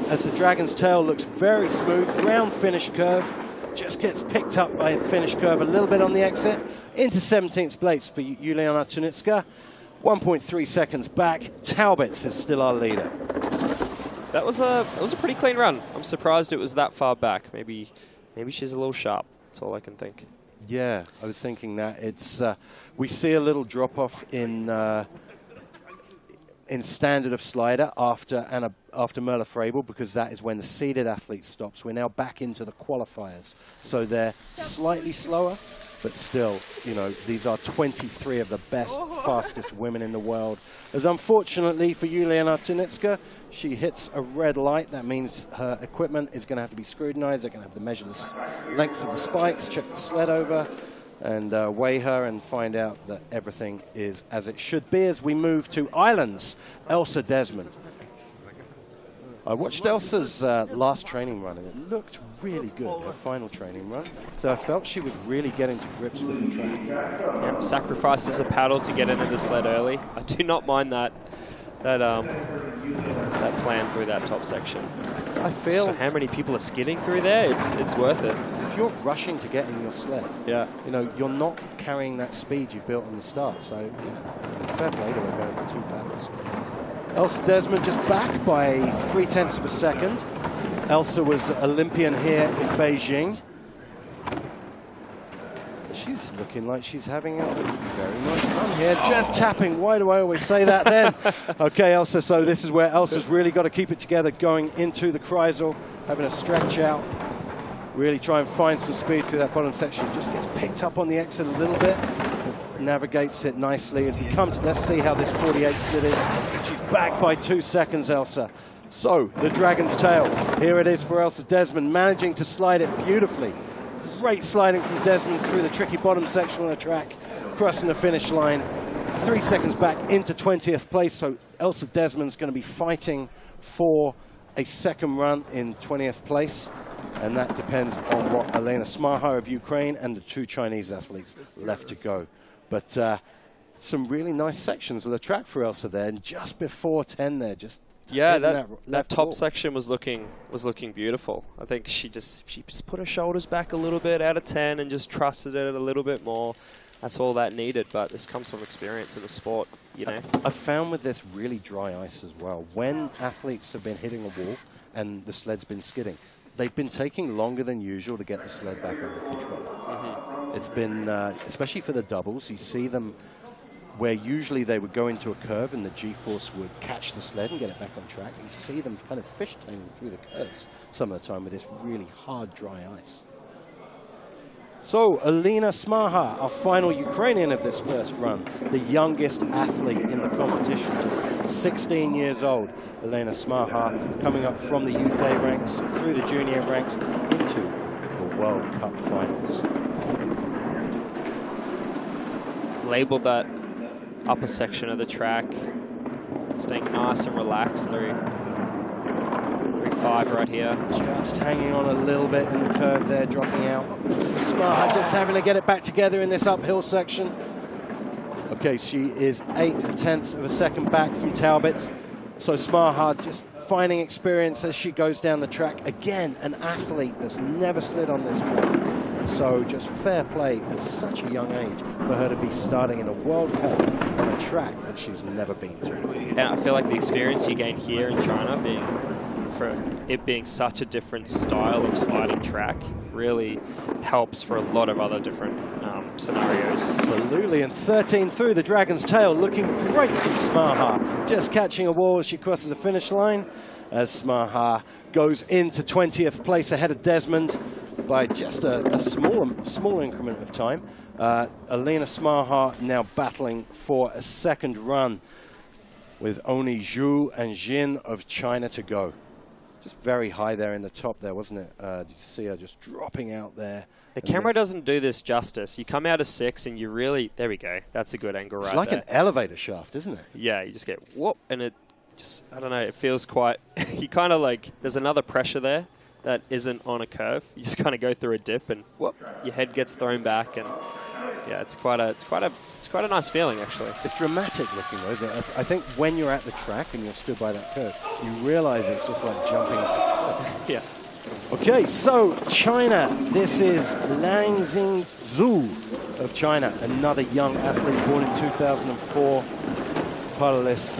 as the Dragon's Tail looks very smooth. Round finish curve, just gets picked up by the finish curve a little bit on the exit. Into 17th place for Yuliana Tunitska. 1.3 seconds back. Talbot's is still our leader. That was a pretty clean run. I'm surprised it was that far back. Maybe she's a little sharp. That's all I can think. Yeah, I was thinking that. It's we see a little drop off in standard of slider after Merla Frabel, because that is when the seeded athlete stops. We're now back into the qualifiers, so they're slightly slower, but still, you know, these are 23 of the best, fastest women in the world. As unfortunately for Yuliana Tunitska, she hits a red light. That means her equipment is going to have to be scrutinized. They're going to have to measure the lengths of the spikes, check the sled over, and weigh her and find out that everything is as it should be as we move to Ireland's Elsa Desmond. I watched Elsa's last training run, and it looked really good, her final training run. So I felt she was really getting to grips with the track. Yep, sacrifices a paddle to get into the sled early. I do not mind that plan through that top section. I feel... So how many people are skidding through there? It's worth it. If you're rushing to get in your sled, yeah, you know, you're not carrying that speed you've built on the start. So yeah, fair play to her going for 2 paddles. Elsa Desmond just back by 0.3 of a second. Elsa was Olympian here in Beijing. She's looking like she's having a very nice run here. Just tapping. Why do I always say that then? Okay, Elsa, so this is where Elsa's really got to keep it together going into the Kreisel, having a stretch out. Really try and find some speed through that bottom section. Just gets picked up on the exit a little bit. Navigates it nicely as we come to, let's see how this 48 split is. She's back by 2 seconds, Elsa. So, the Dragon's Tail. Here it is for Elsa Desmond, managing to slide it beautifully. Great sliding from Desmond through the tricky bottom section on the track, crossing the finish line. 3 seconds back into 20th place, so Elsa Desmond's going to be fighting for a second run in 20th place, and that depends on what Elena Smarha of Ukraine and the 2 Chinese athletes left to go. But some really nice sections of the track for Elsa there, and just before 10 there, just yeah, that top wall. section was looking beautiful. I think she just put her shoulders back a little bit out of 10 and just trusted it a little bit more. That's all that needed, but this comes from experience in the sport, you know. I found with this really dry ice as well, when athletes have been hitting a wall and the sled's been skidding, they've been taking longer than usual to get the sled back under control. It's been, especially for the doubles, you see them where usually they would go into a curve and the G-force would catch the sled and get it back on track. You see them kind of fishtailing through the curves some of the time with this really hard, dry ice. So, Elena Smarha, our final Ukrainian of this first run, the youngest athlete in the competition, just 16 years old. Elena Smarha coming up from the youth A ranks, through the junior ranks, into the World Cup finals. Labeled that upper section of the track, staying nice and relaxed through 3.5 right here. Just hanging on a little bit in the curve there, dropping out. Smarha just having to get it back together in this uphill section. Okay, she is 8/10 of a second back from Talbot's. So Smarha just finding experience as she goes down the track. Again, an athlete that's never slid on this track. So just fair play at such a young age for her to be starting in a World Cup on a track that she's never been to. And I feel like the experience you gain here in China, being such a different style of sliding track, really helps for a lot of other different scenarios. Absolutely, and 13 through the Dragon's Tail, looking great from Smarha. Just catching a wall as she crosses the finish line, as Smarha goes into 20th place ahead of Desmond by just a small increment of time. Elena Smarha now battling for a second run with only Zhu and Jin of China to go. Just very high there in the top there, wasn't it? Did you see her just dropping out there? The camera doesn't do this justice. You come out of 6 and you really, there we go. That's a good angle right there. It's like an elevator shaft, isn't it? Yeah, you just get whoop, and it just, I don't know, it feels quite, you kind of like, there's another pressure there that isn't on a curve. You just kind of go through a dip and whoop, your head gets thrown back, and yeah, it's quite a nice feeling actually. It's dramatic looking though, isn't it? I think when you're at the track and you're stood by that curve, you realize it's just like jumping off the cliff. Yeah. Okay, so China, this is Lang Xingzhu of China, another young athlete born in 2004, part of this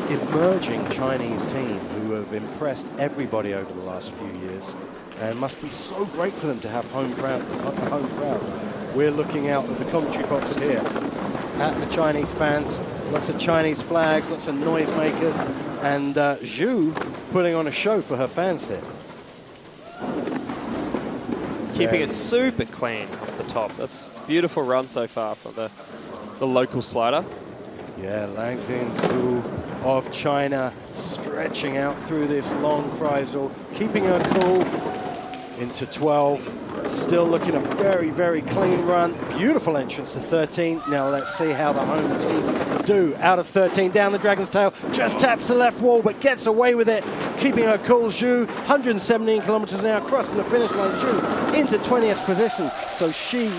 emerging Chinese team who have impressed everybody over the last few years, and must be so great for them to have home crowd. We're looking out of the commentary box here at the Chinese fans, lots of Chinese flags, lots of noisemakers, and Zhu putting on a show for her fans here. Keeping it super clean at the top. That's a beautiful run so far for the local slider. Yeah, Lang Xingzhu of China stretching out through this long Kreisel, keeping her cool into 12. Still looking a very, very clean run. Beautiful entrance to 13. Now let's see how the home team do. Out of 13, down the Dragon's Tail. Just taps the left wall, but gets away with it. Keeping her cool, Zhu. 117 kilometers an hour, crossing the finish line. Zhu into 20th position. So she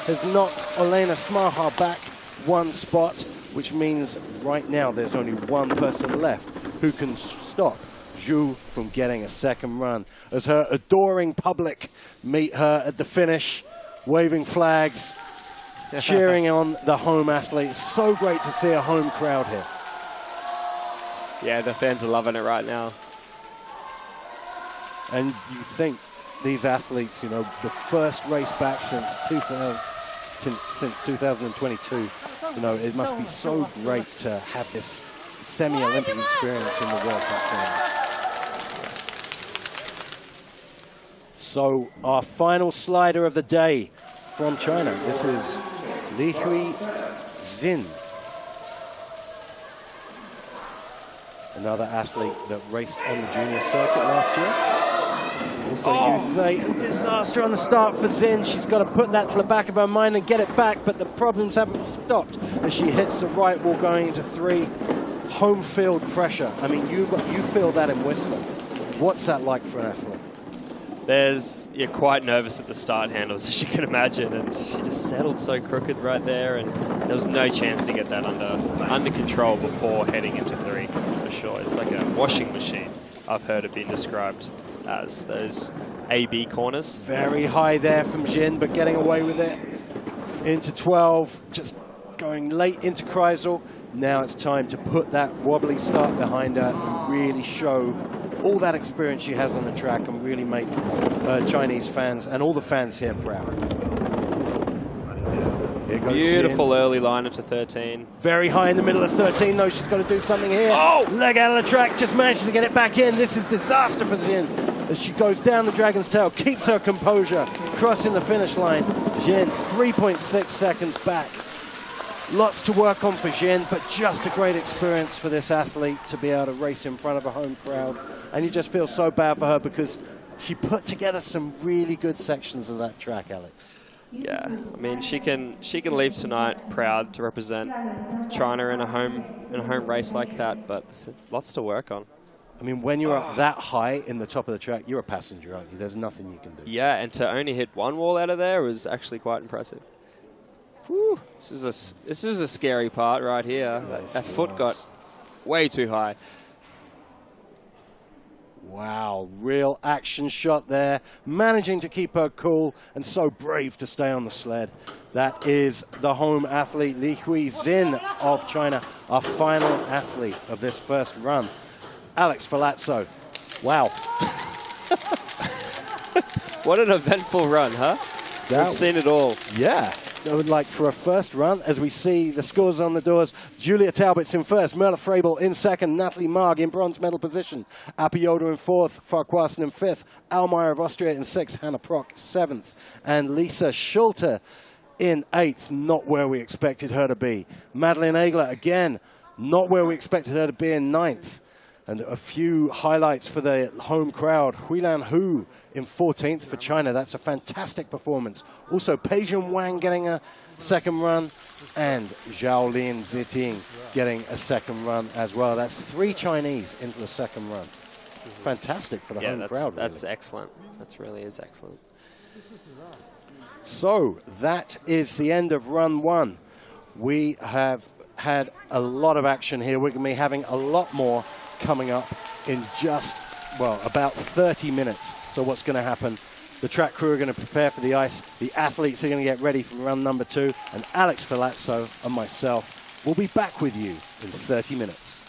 has knocked Elena Smarha back one spot, which means right now there's only one person left who can stop Zhu from getting a second run, as her adoring public meet her at the finish, waving flags, cheering on the home athlete. So great to see a home crowd here. Yeah, the fans are loving it right now. And you think these athletes, you know, the first race back since 2022, you know, it must be so great to have this semi-Olympic experience in the World Cup final. So our final slider of the day from China. This is Li Hui Xin, another athlete that raced on the junior circuit last year. Also youth A, disaster on the start for Xin. She's got to put that to the back of her mind and get it back, but the problems haven't stopped as she hits the right wall going into 3. Home field pressure. I mean, you feel that in Whistler. What's that like for an athlete? You're quite nervous at the start handles, as you can imagine, and she just settled so crooked right there, and there was no chance to get that under control before heading into 3, that's for sure. It's like a washing machine, I've heard it being described as, those A-B corners. Very high there from Jin, but getting away with it. Into 12, just going late into Kreisel. Now it's time to put that wobbly start behind her and really show all that experience she has on the track and really make Chinese fans and all the fans here proud. Here goes Beautiful Jin. early line into 13. Very high in the middle of 13, though. She's got to do something here. Oh! Leg out of the track, just manages to get it back in. This is disaster for Jin as she goes down the Dragon's Tail, keeps her composure, crossing the finish line. Jin, 3.6 seconds back. Lots to work on for Jin, but just a great experience for this athlete to be able to race in front of a home crowd. And you just feel so bad for her because she put together some really good sections of that track, Alex. Yeah, I mean, she can leave tonight proud to represent China in a home race like that, but there's lots to work on. I mean, when you're up that high in the top of the track, you're a passenger, aren't you? There's nothing you can do. Yeah, and to only hit one wall out of there was actually quite impressive. Whew, this is a scary part right here. That foot got way too high. Wow, real action shot there. Managing to keep her cool and so brave to stay on the sled. That is the home athlete, Li Huizin of China, our final athlete of this first run. Alex Palazzo. Wow. What an eventful run, huh? We've seen it all. Yeah. Like for a first run, as we see the scores on the doors, Julia Talbot's in first, Merle Frabel in second, Natalie Marg in bronze medal position, Apioda in fourth, Farquharson in fifth, Almayer of Austria in sixth, Hannah Prock seventh, and Lisa Schulte in eighth, not where we expected her to be. Madeline Egler, again, not where we expected her to be in ninth. And a few highlights for the home crowd. Huilan Hu in 14th for China. That's a fantastic performance. Also, Peijun Wang getting a second run, and Zhaolin Ziting getting a second run as well. That's 3 Chinese into the second run. Fantastic for the home crowd. That's excellent. That really is excellent. So that is the end of run 1. We have had a lot of action here. We're going to be having a lot more coming up in just, well, about 30 minutes. So what's going to happen? The track crew are going to prepare for the ice. The athletes are going to get ready for run number 2. And Alex Palazzo and myself will be back with you in 30 minutes.